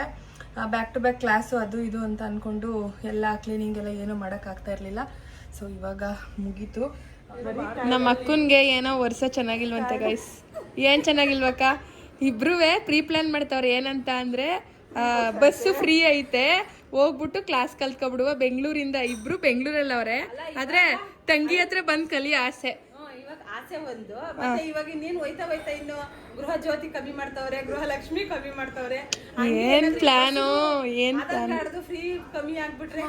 S1: ಬ್ಯಾಕ್ ಟು ಬ್ಯಾಕ್ ಕ್ಲಾಸು ಅದು ಇದು ಅಂತ ಅಂದ್ಕೊಂಡು ಎಲ್ಲ ಕ್ಲೀನಿಂಗ್ ಎಲ್ಲ ಏನೂ ಮಾಡೋಕ್ಕಾಗ್ತಾ ಇರಲಿಲ್ಲ. ಸೊ ಇವಾಗ ಮುಗೀತು. ನಮ್ಮ ಅಕ್ಕನಿಗೆ ಏನೋ ವರ್ಷ ಚೆನ್ನಾಗಿಲ್ವಂತೆ ಗೈಸ್. ಏನು ಚೆನ್ನಾಗಿಲ್ವಕ್ಕ? ಇಬ್ರೂ ಪ್ರೀ ಪ್ಲ್ಯಾನ್ ಮಾಡ್ತಾವ್ರೆ. ಏನಂತ ಅಂದರೆ ಬಸ್ಸು ಫ್ರೀ ಐತೆ, ಹೋಗ್ಬಿಟ್ಟು ಕ್ಲಾಸ್ ಕಲ್ತ್ಕೊಬಿಡುವ ಬೆಂಗಳೂರಿಂದ. ಇಬ್ರು ಬೆಂಗಳೂರಲ್ಲಿ ಅವ್ರೆ, ಆದ್ರೆ ತಂಗಿ ಹತ್ರ ಬಂದ್ ಕಲಿ ಆಸೆ.
S2: ಆಸೆ ಒಂದು. ಮತ್ತೆ ಇವಾಗ ಇನ್ನೇನು ಹೋಯ್ತಾ ಇನ್ನು ಗೃಹ ಜ್ಯೋತಿ ಕಮ್ಮಿ ಮಾಡ್ತಾವ್ರೆ, ಗೃಹಲಕ್ಷ್ಮಿ ಕಮ್ಮಿ ಮಾಡ್ತಾವ್ರೆ.
S1: ಏನ್ ಪ್ಲಾನು
S2: ಫ್ರೀ ಕಮ್ಮಿ ಆಗ್ಬಿಟ್ರೆ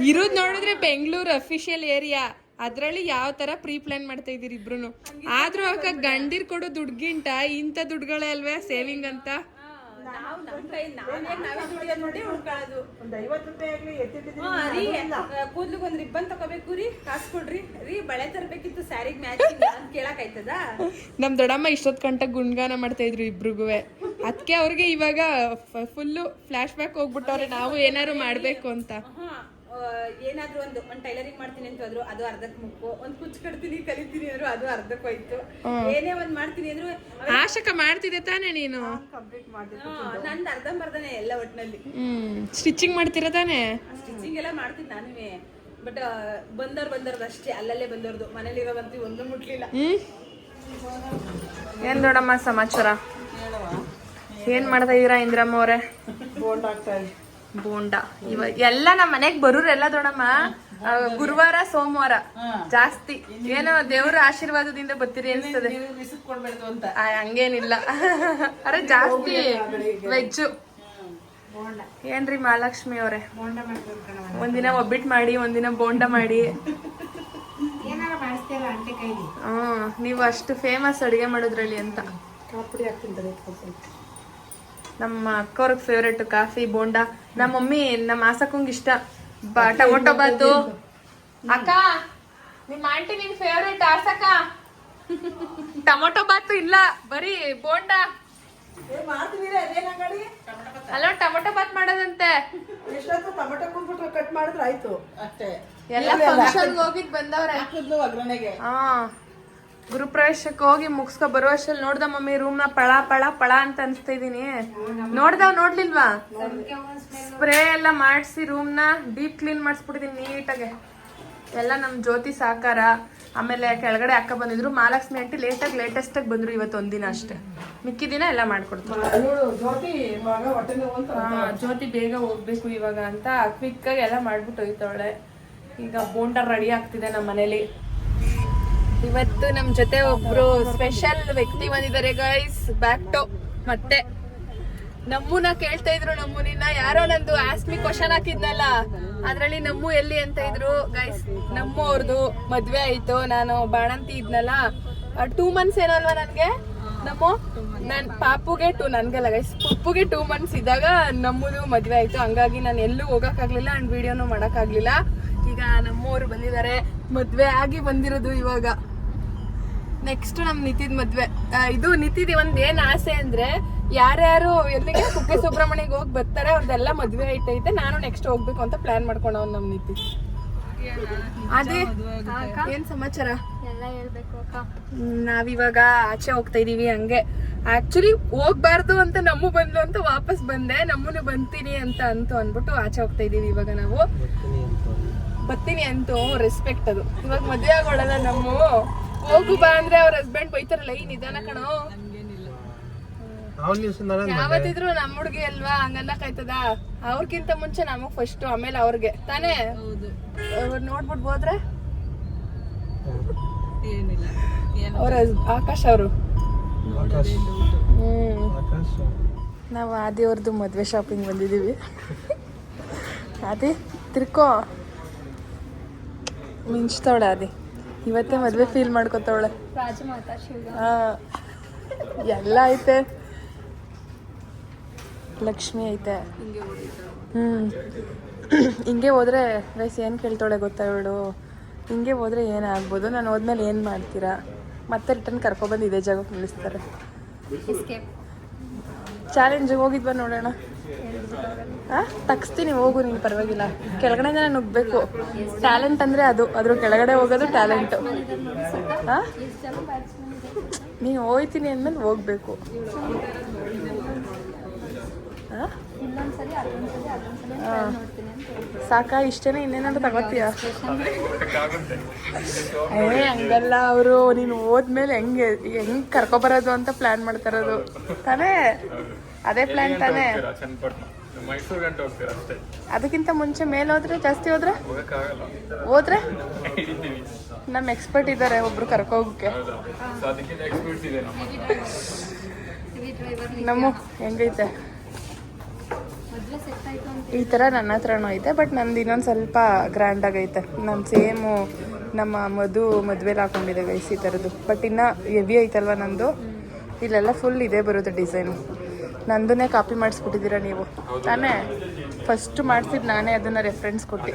S1: ಇರೋದ್ ನೋಡಿದ್ರೆ ಬೆಂಗಳೂರು ಅಫಿಷಿಯಲ್ ಏರಿಯಾ. ಅದ್ರಲ್ಲಿ ಯಾವ ತರ ಪ್ರೀ ಪ್ಲಾನ್ ಮಾಡ್ತಾ ಇದೀರಿ ಇಬ್ರು. ಆದ್ರೂ ಅವಕ್ಕ ಗಂಡಿರ್ ಕೊಡೋ ದುಡ್ಗಿಂತ ಇಂಥ ದುಡ್ಗಳೇ ಅಲ್ವೇ ಸೇವಿಂಗ್ ಅಂತ.
S2: ಕೂದ್ಲಿಗೆ ಒಂದ್ ರಿಬ್ಬನ್ ತಗೋಬೇಕು ರೀ, ಕಾಸು ಕೊಡ್ರಿ ರೀ, ಬಳೆ ತರ್ಬೇಕಿತ್ತು ಸ್ಯಾರಿಗೆ ಮ್ಯಾಚಿಂಗ್ ಅಂತ ಕೇಳಕ್ ಆಯ್ತದ.
S1: ನಮ್ ದೊಡ್ಡಮ್ಮ ಇಷ್ಟೊತ್ ಗಂಟೆ ಗುಣ್ಗಾನ ಮಾಡ್ತಾ ಇದ್ರು ಇಬ್ರಿಗೂ. ಅದಕ್ಕೆ ಅವ್ರಿಗೆ ಇವಾಗ ಫುಲ್ಲು ಫ್ಲಾಶ್ ಬ್ಯಾಕ್ ಹೋಗ್ಬಿಟ್ಟವ್ರೆ, ನಾವು ಏನಾದ್ರು ಮಾಡ್ಬೇಕು ಅಂತ.
S2: ಏನಾದ್ರು ಒಂದು ಟೈಲರಿಂಗ್ ಮಾಡ್ತೀನಿ ಅಂತ ಹೋದ್ರು, ಅದು ಅರ್ಧಕ್ಕೆ ಮುಕ್ಕು. ಒಂದ್ ಕುಚ್ ಕಟ್ತೀನಿ ಕಲಿತೀನಿ ಅಂದ್ರು, ಅದು ಅರ್ಧಕ್ಕೆ ಹೋಯ್ತು. ಏನೇ ಒಂದ್ ಮಾಡ್ತೀನಿ ಅಂದ್ರು
S1: ಆಶಕ ಮಾಡ್ತಿದ್ದೆ ತಾನೇ ನೀನು?
S2: ನಂದು ಅರ್ಧಂಬರ್ಧನೆ ಎಲ್ಲ ಒಟ್ಟಿನಲ್ಲಿ.
S1: ಸ್ಟಿಚಿಂಗ್ ಮಾಡ್ತೀರಾ ತಾನೇ?
S2: ಸ್ಟಿಚಿಂಗ್ ಎಲ್ಲ ಮಾಡ್ತೀನಿ ನಾನುವೇ. ಬಟ್ ಬಂದವ್ರದ್ದು ಅಷ್ಟೇ, ಅಲ್ಲಲ್ಲೇ ಬಂದವ್ರದ್ದು. ಮನೇಲಿರೋವಂತೂ ಒಂದು ಮುಟ್ಲಿಲ್ಲ.
S1: ಏನ್ ದೊಡ್ಡಮ್ಮ ಸಮಾಚಾರ? ಏನ್ ಮಾಡ್ತಾ ಇದೀರಾ ಇಂದ್ರಮ್ಮ ಅವ್ರೆ? ಬೋಂಡ ಎಲ್ಲ ನಮ್ಮ ಮನೆಗ್ ಬರೋರೆಲ್ಲ ದೊಡ್ಡಮ್ಮ ಗುರುವಾರ ಸೋಮವಾರ ಜಾಸ್ತಿ. ಏನೋ ದೇವ್ರ ಆಶೀರ್ವಾದದಿಂದ ಬರ್ತೀರಿ ಅನ್ಸ್ತದೆ. ಹಂಗೇನಿಲ್ಲ, ಅರೆ ಜಾಸ್ತಿ ವೆಜ್ಜು. ಏನ್ರಿ ಮಹಾಲಕ್ಷ್ಮಿ ಅವ್ರೆ? ಒಂದಿನ ಒಬ್ಬಿಟ್ಟು ಮಾಡಿ, ಒಂದಿನ ಬೋಂಡ ಮಾಡಿ. ನೀವು ಅಷ್ಟು ಫೇಮಸ್ ಅಡುಗೆ ಮಾಡೋದ್ರಲ್ಲಿ ಅಂತ. ನಮ್ಮ ಅಕ್ಕವ್ರಿಗೆ ಫೇವ್ರೇಟ್ ಕಾಫಿ ಬೋಂಡ. ನಮ್ಮ ಮಮ್ಮಿ ನಮ್ಮ ಆಸಕ್ಕಂಗೆ ಇಷ್ಟ ಟೊಮೊಟೊ ಬಾತು. ಅಕ್ಕ ನಿಮ್ಮ ಆಂಟಿ ನಿನ್ ಫೇವ್ರೇಟ್ ಆಸಕ್ಕ ಟೊಮೊಟೊ ಬಾತು ಇಲ್ಲ, ಬರೀ ಬೋಂಡ. ಅಲ್ಲ ಟೊಮೊಟೊ ಬಾತ್ ಮಾಡೋದಂತೆ.
S2: ಕಟ್ ಮಾಡಿದ್ರೆ ಆಯ್ತು ಅಷ್ಟೇ.
S1: ಎಲ್ಲ ಫಂಕ್ಷನ್ ಹೋಗಿದ್ ಬಂದವ್ರೆ. ಹಾ, ಗುರುಪ್ರವೇಶಕ್ಕೆ ಹೋಗಿ ಮುಗಿಸ್ಕೊ ಬರೋ ಅಷ್ಟಲ್ಲಿ ನೋಡ್ದ ಮಮ್ಮಿ ರೂಮ್ನ ಪಳ ಪಳ ಪಳ ಅಂತ ಅನ್ಸ್ತಾ ಇದೀನಿ. ನೋಡ್ಲಿಲ್ವಾ? ಸ್ಪ್ರೇ ಎಲ್ಲ ಮಾಡಿಸಿ ರೂಮ್ನ ಡೀಪ್ ಕ್ಲೀನ್ ಮಾಡಿಸ್ಬಿಟ್ಟಿದೀನಿ ನೀಟಾಗೆ. ಎಲ್ಲ ನಮ್ ಜ್ಯೋತಿ ಸಾಕಾರ. ಆಮೇಲೆ ಕೆಳಗಡೆ ಅಕ್ಕ ಬಂದಿದ್ರು. ಮಹಾಲಕ್ಷ್ಮಿ ಆಂಟಿ ಲೇಟೆಸ್ಟ್ ಆಗಿ ಬಂದ್ರು ಇವತ್ತು ಒಂದಿನ ಅಷ್ಟೇ. ಮಿಕ್ಕಿ ದಿನ ಎಲ್ಲ ಮಾಡ್ಕೊಡ್ತಾರೆ. ಜ್ಯೋತಿ ಬೇಗ ಹೋಗ್ಬೇಕು ಇವಾಗ ಅಂತ ಕ್ವಿಕ್ ಆಗಿ ಎಲ್ಲ ಮಾಡ್ಬಿಟ್ಟು ಹೋಯ್ತವಳೆ. ಈಗ ಬೋಂಡ ರೆಡಿ ಆಗ್ತಿದೆ ನಮ್ಮ ಮನೇಲಿ. ಇವತ್ತು ನಮ್ ಜೊತೆ ಒಬ್ರು ಸ್ಪೆಷಲ್ ವ್ಯಕ್ತಿ ಬಂದಿದ್ದಾರೆ ಗೈಸ್. ಬ್ಯಾಕ್ ಟು ಮತ್ತೆ ನಮ್ಮೂನ ಕೇಳ್ತಾ ಇದ್ರು. ನಮ್ಮೂನಿನ ಯಾರೋ ನಂದು ಆಸ್ಮಿ ಕ್ವಶನ್ ಹಾಕಿದ್ನಲ್ಲ, ಅದ್ರಲ್ಲಿ ನಮ್ಮೂ ಎಲ್ಲಿ ಅಂತ ಇದ್ರು ಗೈಸ್. ನಮ್ಮೂ ಅವ್ರದ್ದು ಮದ್ವೆ ಆಯ್ತು. ನಾನು ಬಾಣಂತಿ ಇದ್ನಲ್ಲ, 2 months ಏನೋ ಅಲ್ವಾ ನನ್ಗೆ? ನನ್ ಪಾಪುಗೆ ನನ್ಗೆಲ್ಲ ಗೈಸ್, ಪಪ್ಪುಗೆ 2 months ಇದ್ದಾಗ ನಮ್ಮದು ಮದ್ವೆ ಆಯ್ತು. ಹಂಗಾಗಿ ನಾನು ಎಲ್ಲೂ ಹೋಗಕ್ಕಾಗ್ಲಿಲ್ಲ ಅಂಡ್ ವಿಡಿಯೋನು ಮಾಡಕ್ಕಾಗ್ಲಿಲ್ಲ. ಈಗ ನಮ್ಮೂರು ಬಂದಿದ್ದಾರೆ. ಮದ್ವೆ ಆಗಿ ಬಂದಿರೋದು ಇವಾಗ. ನೆಕ್ಸ್ಟ್ ನಮ್ ನಿತಿದ್ ಮದ್ವೆ. ಇದು ನಿತಿದ್ ಒಂದ್ ಏನ್ ಆಸೆ ಅಂದ್ರೆ, ಯಾರ್ಯಾರು ಎಲ್ಲಿಗೆ ಕುಕ್ಕೆ ಸುಬ್ರಹ್ಮಣ್ಯಗೆ ಹೋಗಿ ಬರ್ತಾರೆ ಅವ್ರದ್ದೆಲ್ಲ ಮದ್ವೆ ಐತೈತೆ, ನಾನು ನೆಕ್ಸ್ಟ್ ಹೋಗ್ಬೇಕು ಅಂತ ಪ್ಲಾನ್ ಮಾಡ್ಕೊಂಡವ್ ನಮ್ ನಿತಿ. ಅದೇ ಏನ್ ಸಮಾಚಾರ? ನಾವಿವಾಗ ಆಚೆ ಹೋಗ್ತಾ ಇದೀವಿ. ಹಂಗೆ ಆಕ್ಚುಲಿ ಹೋಗ್ಬಾರ್ದು ಅಂತ ನಮ್ಮು ಬಂದ್ಲು ಅಂತ ವಾಪಸ್ ಬಂದೆ. ನಮ್ಮನ್ನು ಬಂತೀನಿ ಅಂತ ಅಂದ್ಬಿಟ್ಟು ಆಚೆ ಹೋಗ್ತಾ ಇದೀವಿ. ಇವಾಗ ನಾವು ಬರ್ತೀನಿ ಅಂತೂ ರೆಸ್ಪೆಕ್ಟ್ ಅದು. ಇವಾಗ ಮದ್ವೆ ಆಗೋಳಲ್ಲ ನಮ್ಮ, ಹೋಗು ಬಾ ಅಂದ್ರೆ ಅವ್ರ ಹಸ್ಬೆಂಡ್ ಬೈತಾರಲ್ಲ, ಈ ನಿಧಾನ ಕಣೋ. ಯಾವತ್ತಿದ್ರು ನಮ್ಮ ಹುಡುಗಿ ಅಲ್ವಾ ಹಂಗನ್ನಕಾಯ್ತದ. ಅವ್ರಕ್ಕಿಂತ ಮುಂಚೆ ನಮಗ್ ಫಸ್ಟ್, ಆಮೇಲೆ ಅವ್ರಿಗೆ ತಾನೇ. ನೋಡ್ಬಿಟ್ಟು ಹೋದ್ರೆ ಅವ್ರ ಆಕಾಶ್ ಅವರು. ನಾವು ಆದಿಯವ್ರದ್ದು ಮದ್ವೆ ಶಾಪಿಂಗ್ ಬಂದಿದೀವಿ. ಅದೇ ತಿರ್ಕೋ ಮಿಂಚ್ತವಳೆ ಅದೇ. ಇವತ್ತೇ ಮದ್ವೆ ಫೀಲ್ ಮಾಡ್ಕೊತವಳೆ. ಹಾ ಎಲ್ಲ ಐತೆ. ಲಕ್ಷ್ಮಿ ಐತೆ. ಹಿಂಗೆ ಹೋದ್ರೆ ವಯಸ್ಸು ಏನು ಕೇಳ್ತಾಳೆ ಗೊತ್ತಾ ಇವಳು. ಹಿಂಗೆ ಹೋದ್ರೆ ಏನಾಗ್ಬೋದು, ನಾನು ಹೋದ್ಮೇಲೆ ಏನು ಮಾಡ್ತೀರಾ, ಮತ್ತೆ ರಿಟರ್ನ್ ಕರ್ಕೊಬಂದು ಇದೇ ಜಾಗಕ್ಕೆ ನಿಲ್ಲಿಸ್ತಾರೆ. ಚಾಲೆಂಜಿಗೆ ಹೋಗಿದ್ವಾ ನೋಡೋಣ. ಹಾಂ ತಗ್ಸ್ತೀನಿ, ಹೋಗು ನೀನು, ಪರವಾಗಿಲ್ಲ. ಕೆಳಗಡೆ ನಾನು ನುಗ್ಬೇಕು. ಟ್ಯಾಲೆಂಟ್ ಅಂದರೆ ಅದು, ಅದ್ರ ಕೆಳಗಡೆ ಹೋಗೋದು ಟ್ಯಾಲೆಂಟು. ಹಾಂ ನೀನು ಹೋಗ್ತೀನಿ ಅಂದಮೇಲೆ ಹೋಗ್ಬೇಕು. ಹಾಂ ಸಾಕಾ ಇಷ್ಟೇನೆ, ಇನ್ನೇನಾದ್ರು ತಗೋತೀಯ? ಹಂಗಲ್ಲ ಅವರು, ನೀನು ಹೋದ್ಮೇಲೆ ಹೆಂಗೆ ಕರ್ಕೊಬರೋದು ಅಂತ ಪ್ಲಾನ್ ಮಾಡ್ತಾರದು ತಾನೇ. ಅದೇ ಪ್ಲಾನ್ ತಾನೇ. ಅದಕ್ಕಿಂತ ಮುಂಚೆ ಮೇಲೆ ಹೋದ್ರೆ, ಜಾಸ್ತಿ ಹೋದ್ರೆ ನಮ್ಮ ಎಕ್ಸ್ಪರ್ಟ್ ಇದ್ದಾರೆ ಒಬ್ರು ಕರ್ಕೋಗಕ್ಕೆ. ನಮ್ಮ ಹೆಂಗೈತೆ ಈ ಥರ ನನ್ನ ಹತ್ರನೂ ಐತೆ, ಬಟ್ ನಂದು ಇನ್ನೊಂದು ಸ್ವಲ್ಪ ಗ್ರ್ಯಾಂಡ್ ಆಗೈತೆ. ನಾನು ಸೇಮು ನಮ್ಮ ಮದುವೆಲಿ ಹಾಕೊಂಡಿದ್ದೆ ಗೈಸ್ ಈ ಥರದ್ದು. ಬಟ್ ಇನ್ನು ಹೆವಿ ಐತಲ್ವ ನಂದು. ಇಲ್ಲೆಲ್ಲ ಫುಲ್ ಇದೇ ಬರುತ್ತೆ ಡಿಸೈನು. ನಂದನ್ನೇ ಕಾಪಿ ಮಾಡಿಸ್ಬಿಟ್ಟಿದ್ದೀರಾ ನೀವು ತಾನೇ. ಫಸ್ಟ್ ಮಾಡಿಸಿದ್ದು ನಾನೇ, ಅದನ್ನು ರೆಫರೆನ್ಸ್ ಕೊಟ್ಟು.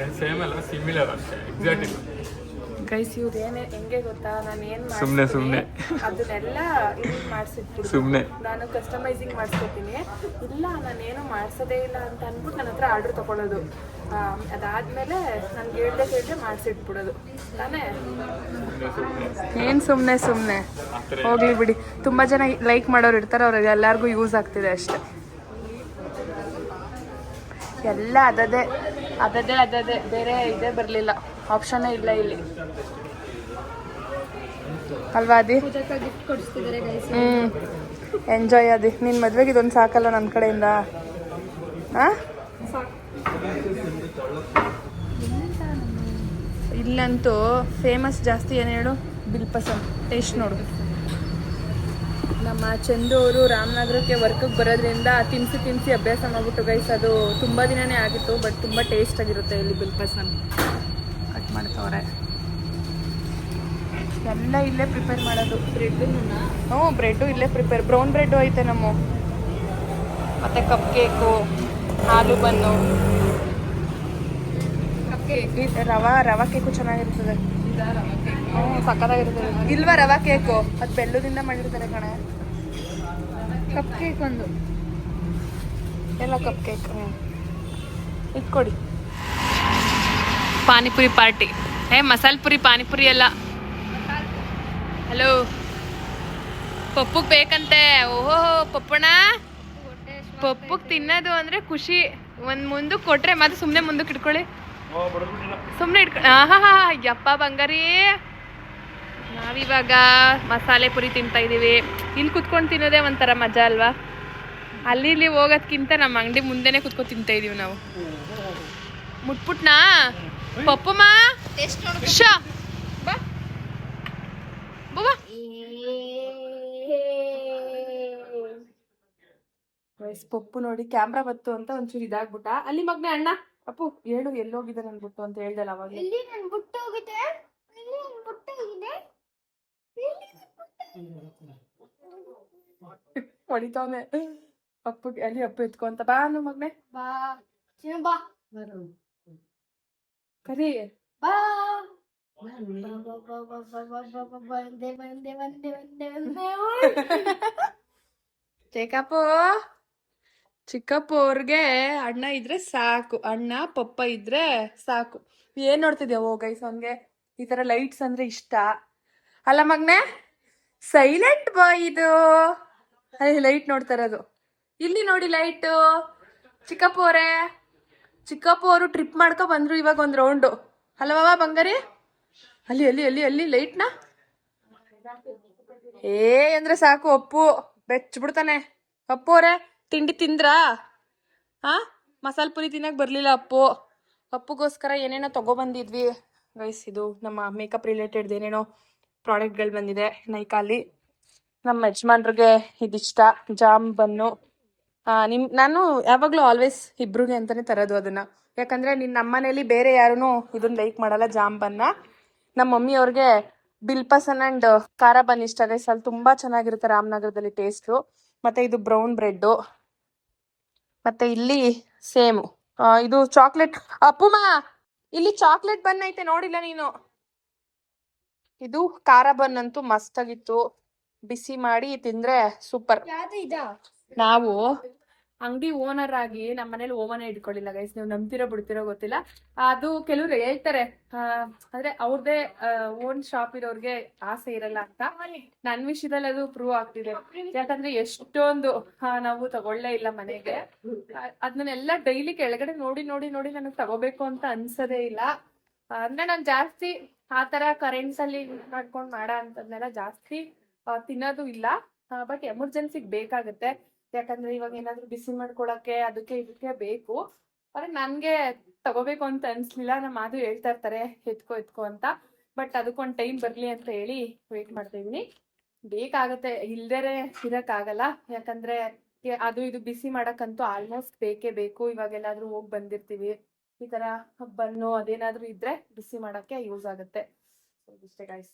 S1: ಗೈಸ್ ಇವ್ರು ಹೆಂಗೆ ಗೊತ್ತಾ, ನಾನು ಏನು ಸುಮ್ಮನೆ ಅದನ್ನೆಲ್ಲ ಇದು ಮಾಡಿಸಿಟ್ಬಿಟ್ಟು ಸುಮ್ಮನೆ ನಾನು ಕಸ್ಟಮೈಸಿಂಗ್ ಮಾಡಿಸ್ಕೊತೀನಿ. ಇಲ್ಲ ನಾನೇನು ಮಾಡಿಸೋದೇ ಇಲ್ಲ ಅಂತ ಅಂದ್ಬಿಟ್ಟು ನನ್ನ ಹತ್ರ ಆರ್ಡ್ರ್ ತೊಗೊಳ್ಳೋದು. ಅದಾದಮೇಲೆ ನನಗೆ ಹೇಳ್ದೆ ಮಾಡಿಸಿಟ್ಬಿಡೋದು ತಾನೇ. ಏನು ಸುಮ್ಮನೆ ಹೋಗ್ಲಿ ಬಿಡಿ. ತುಂಬ ಜನ ಲೈಕ್ ಮಾಡೋರು ಇರ್ತಾರೆ, ಅವ್ರಿಗೆ ಎಲ್ಲರಿಗೂ ಯೂಸ್ ಆಗ್ತಿದೆ ಅಷ್ಟೆ. ಎಲ್ಲ ಅದದೇ ಬೇರೆ ಇದೇ ಬರಲಿಲ್ಲ, ಆಪ್ಷನ್ನೇ ಇಲ್ಲ ಇಲ್ಲಿ ಅಲ್ವಾ ಅದಿ. ಎಂಜಾಯ್ ಅದಿ. ನಿನ್ನ ಮದ್ವೆಗೆ ಇದೊಂದು ಸಾಕಲ್ಲ ನನ್ನ ಕಡೆಯಿಂದ. ಹಾಂ ಇಲ್ಲಂತೂ ಫೇಮಸ್ ಜಾಸ್ತಿ ಏನು ಹೇಳು, ಬಿಲ್ಪಸಂದ್. ಟೇಸ್ಟ್ ನೋಡು. ನಮ್ಮ ಚಂದು ಅವರು ರಾಮನಗರಕ್ಕೆ ವರ್ಕಿಗೆ ಬರೋದ್ರಿಂದ ತಿನ್ಸಿ ಅಭ್ಯಾಸ ಮಾಡ್ಬಿಟ್ಟು ಗೈಸ್. ಅದು ತುಂಬ ದಿನನೇ ಆಗಿತ್ತು, ಬಟ್ ತುಂಬ ಟೇಸ್ಟ್ ಆಗಿರುತ್ತೆ ಇಲ್ಲಿ ಬಿಲ್ಪಸಂದ್. ಕಟ್ ಮಾಡ್ತವ್ರೆ. ಎಲ್ಲ ಇಲ್ಲೇ ಪ್ರಿಪೇರ್ ಮಾಡೋದು. ಬ್ರೆಡ್ಡು ಇಲ್ಲೇ ಪ್ರಿಪೇರ್. ಬ್ರೌನ್ ಬ್ರೆಡ್ಡು ಐತೆ ನಮ್ಮ. ಮತ್ತು ಕಪ್ ಕೇಕು, ಹಾಲು ಬನ್ನು, ರವಾ ಕೇಕು ಚೆನ್ನಾಗಿರ್ತದೆ. ಸಕ್ಕತ್ತಾಗಿರ್ತದೆ. ಇಲ್ವಾ ರವಾ ಕೇಕು? ಅದು ಬೆಲ್ಲದಿಂದ ಮಾಡಿರ್ತಾರೆ ಕಣೆ. ಕಪ್ ಕೇಕ್ ಒಂದು ಎಲ್ಲ ಕಪ್ ಕೇಕ್ ಇಟ್ಕೊಡಿ. ಪಾನಿಪುರಿ ಪಾರ್ಟಿ. ಮಸಾಲೆ ಪುರಿ ಪಾನಿಪುರಿ ಎಲ್ಲ. ಹಲೋ, ಪಪ್ಪುಗೆ ಬೇಕಂತೆ. ಓಹೋ ಪಪ್ಪಣ್ಣ, ಪಪ್ಪುಗೆ ತಿನ್ನೋದು ಅಂದರೆ ಖುಷಿ. ಒಂದು ಮುಂದಕ್ಕೆ ಕೊಟ್ರೆ ಮತ್ತೆ ಸುಮ್ಮನೆ ಮುಂದಕ್ಕೆ ಇಟ್ಕೊಳ್ಳಿ. ಸುಮ್ಮನೆ ಇಟ್ಕೊಳ್ಳಿ. ಹಾ ಯಪ್ಪ ಬಂಗಾರಿ. ನಾವಿವಾಗ ಮಸಾಲೆ ಪುರಿ ತಿಂತಾ ಇದ್ದೀವಿ. ಇಲ್ಲಿ ಕುತ್ಕೊಂಡು ತಿನ್ನೋದೇ ಒಂಥರ ಮಜಾ ಅಲ್ವಾ. ಅಲ್ಲಿ ಇಲ್ಲಿ ಹೋಗೋದ್ಕಿಂತ ನಮ್ಮ ಅಂಗಡಿ ಮುಂದೆನೇ ಕುತ್ಕೊಂಡು ತಿಂತಾ ಇದೀವಿ ನಾವು. ಮುಟ್ಪುಟ್ನಾ ಪಪ್ಪಮ್ಮ ಶಾ ಬಾ ಬಾ. ಪಪ್ಪು ನೋಡಿ ಕ್ಯಾಮ್ರಾ ಬತ್ತು ಅಂತ ಒಂಚೂರು ಇದಾಗ್ಬಿಟ್ಟ. ಅಲ್ಲಿ ಮಗ್ನೆ ಅಣ್ಣ ಅಪ್ಪು ಹೇಳು ಎಲ್ಲೋಗಿದೆ ನನ್ ಬುಟ್ಟು ಅಂತ ಹೇಳ್ದಲ್ಲ ಅವಾಗ. ಹೊಡಿತಾವನೆ ಅಪ್ಪುಗೆ. ಅಲ್ಲಿ ಅಪ್ಪು ಎತ್ಕೊಂತ ಬಾ ಅನ್ನು ಮಗ್ನೆ. ಬಾ ಬಾ ಕರಿ ಬಾ. ಚಿಕ್ಕಪ್ಪ ಅವ್ರಿಗೆ ಅಣ್ಣ ಇದ್ರೆ ಸಾಕು, ಅಣ್ಣ ಪಪ್ಪ ಇದ್ರೆ ಸಾಕು. ಏನ್ ನೋಡ್ತಿದ್ಯಾ? ಓ ಗೈಸ್, ಹಂಗೆ ಈ ತರ ಲೈಟ್ಸ್ ಅಂದ್ರೆ ಇಷ್ಟ ಅಲ್ಲ ಮಗ್ನೆ. ಸೈಲೆಂಟ್ ಬಾಯ್ ಇದು. ಅಲ್ಲಿ ಲೈಟ್ ನೋಡ್ತಾ ಇರೋದು. ಇಲ್ಲಿ ನೋಡಿ ಲೈಟು. ಚಿಕ್ಕಪ್ಪ ಅವರು ಟ್ರಿಪ್ ಮಾಡ್ಕೊ ಬಂದ್ರು ಇವಾಗ ಒಂದ್ ರೌಂಡು ಅಲ್ವಾ ಬಂಗಾರಿ? ಅಲ್ಲಿ ಅಲ್ಲಿ ಅಲ್ಲಿ ಅಲ್ಲಿ ಲೈಟ್ನ ಅಂದ್ರೆ ಸಾಕು, ಅಪ್ಪು ಬೆಚ್ಚಬಿಡ್ತಾನೆ. ಅಪ್ಪು ಅವರೇ ತಿಂಡಿ ತಿಂದ್ರಾ? ಹಾ, ಮಸಾಲೆ ಪುರಿ ತಿನ್ನಕ್ ಬರ್ಲಿಲ್ಲ ಅಪ್ಪು. ಅಪ್ಪುಗೋಸ್ಕರ ಏನೇನೋ ತಗೊಬಂದಿದ್ವಿ ಗೈಸ್. ಇದು ನಮ್ಮ ಮೇಕಪ್ ರಿಲೇಟೆಡ್ ಏನೇನೋ ಪ್ರಾಡಕ್ಟ್ಗಳು ಬಂದಿದೆ ನೈಕಾಲಿ. ನಮ್ಮ ಯಜಮಾನ್ರಿಗೆ ಇದಿಷ್ಟ, ಜಾಮ್ ಬನ್ನು. ನಾನು ಯಾವಾಗಲೂ ಆಲ್ವೇಸ್ ಇಬ್ರಿಗೆ ಅಂತಾನೆ ತರೋದು ಅದನ್ನ. ಯಾಕಂದ್ರೆ ನಮ್ಮನೇಲಿ ಬೇರೆ ಯಾರೂ ಇದನ್ನ ಲೈಕ್ ಮಾಡಲ್ಲ, ಜಾಮ್ ಬನ್ನ. ನಮ್ಮ ಮಮ್ಮಿ ಅವ್ರಿಗೆ ಬಿಲ್ಪಸನ್ ಅಂಡ್ ಖಾರ ಬನ್ ಇಷ್ಟ ಗೈಸ್. ಅಲ್ಲಿ ತುಂಬಾ ಚೆನ್ನಾಗಿರುತ್ತೆ ರಾಮನಗರದಲ್ಲಿ ಟೇಸ್ಟು. ಮತ್ತೆ ಇದು ಬ್ರೌನ್ ಬ್ರೆಡ್. ಮತ್ತೆ ಇಲ್ಲಿ ಸೇಮ್ ಇದು ಚಾಕ್ಲೇಟ್. ಅಪ್ಪುಮಾ, ಇಲ್ಲಿ ಚಾಕ್ಲೇಟ್ ಬನ್ ಐತೆ, ನೋಡಿಲ್ಲ ನೀನು? ಇದು ಖಾರ ಬನ್ ಅಂತೂ ಮಸ್ತ್ ಆಗಿತ್ತು. ಬಿಸಿ ಮಾಡಿ ತಿಂದ್ರೆ ಸೂಪರ್. ನಾವು ಅಂಗಡಿ ಓನರ್ ಆಗಿ ನಮ್ಮ ಮನೇಲಿ ಓವನ್ ಇಟ್ಕೊಳ್ಳಿಲ್ಲ ಗೈಸ್. ನೀವು ನಂಬ್ತಿರೋ ಬಿಡ್ತಿರೋ ಗೊತ್ತಿಲ್ಲ. ಅದು ಕೆಲವ್ರು ಹೇಳ್ತಾರೆ ಅಂದ್ರೆ ಅವ್ರದೇ ಓನ್ ಶಾಪ್ ಇರೋರ್ಗೆ ಆಸೆ ಇರಲ್ಲ ಅಂತ. ನನ್ನ ವಿಷಯದಲ್ಲಿ ಅದು ಪ್ರೂವ್ ಆಗ್ತಿದೆ. ಯಾಕಂದ್ರೆ ಎಷ್ಟೊಂದು ನಾವು ತಗೊಳ್ಳೇ ಇಲ್ಲ ಮನೆಗೆ. ಅದನ್ನೆಲ್ಲ ಡೈಲಿ ಕೆಳಗಡೆ ನೋಡಿ ನೋಡಿ ನೋಡಿ ನನಗೆ ತಗೋಬೇಕು ಅಂತ ಅನ್ಸದೇ ಇಲ್ಲ. ಅಂದ್ರೆ ನಾನು ಜಾಸ್ತಿ ಆತರ ಕರೆಂಟ್ಸ್ ಅಲ್ಲಿ ಮಾಡ್ಕೊಂಡು ಮಾಡೋ ಅಂತದ್ನೆಲ್ಲ ಜಾಸ್ತಿ ತಿನ್ನೋದು ಇಲ್ಲ. ಬಟ್ ಎಮರ್ಜೆನ್ಸಿಗೆ ಬೇಕಾಗುತ್ತೆ. ಯಾಕಂದ್ರೆ ಇವಾಗ ಏನಾದ್ರು ಬಿಸಿ ಮಾಡ್ಕೊಳಕ್ಕೆ ಅದಕ್ಕೆ ಇದಕ್ಕೆ ಬೇಕು. ಆದ್ರೆ ನನ್ಗೆ ತಗೋಬೇಕು ಅಂತ ಅನ್ಸ್ಲಿಲ್ಲ. ನಮ್ಮ ಮಾದು ಹೇಳ್ತಾ ಇರ್ತಾರೆ ಎತ್ಕೋ ಅಂತ. ಬಟ್ ಅದಕ್ಕೊಂದು ಟೈಮ್ ಬರ್ಲಿ ಅಂತ ಹೇಳಿ ವೇಟ್ ಮಾಡ್ತಾ ಇದೀನಿ. ಬೇಕಾಗತ್ತೆ, ಇಲ್ದೇನೆ ಇರಕ್ಕಾಗಲ್ಲ. ಯಾಕಂದ್ರೆ ಅದು ಇದು ಬಿಸಿ ಮಾಡಕ್ಕಂತೂ ಆಲ್ಮೋಸ್ಟ್ ಬೇಕೇ ಬೇಕು. ಇವಾಗ ಎಲ್ಲಾದ್ರೂ ಹೋಗಿ ಬಂದಿರ್ತೀವಿ, ಈ ತರ ಬನ್ನು ಅದೇನಾದ್ರೂ ಇದ್ರೆ ಬಿಸಿ ಮಾಡಕ್ಕೆ ಯೂಸ್ ಆಗುತ್ತೆ. ಇಷ್ಟೇ ಗೈಸ್.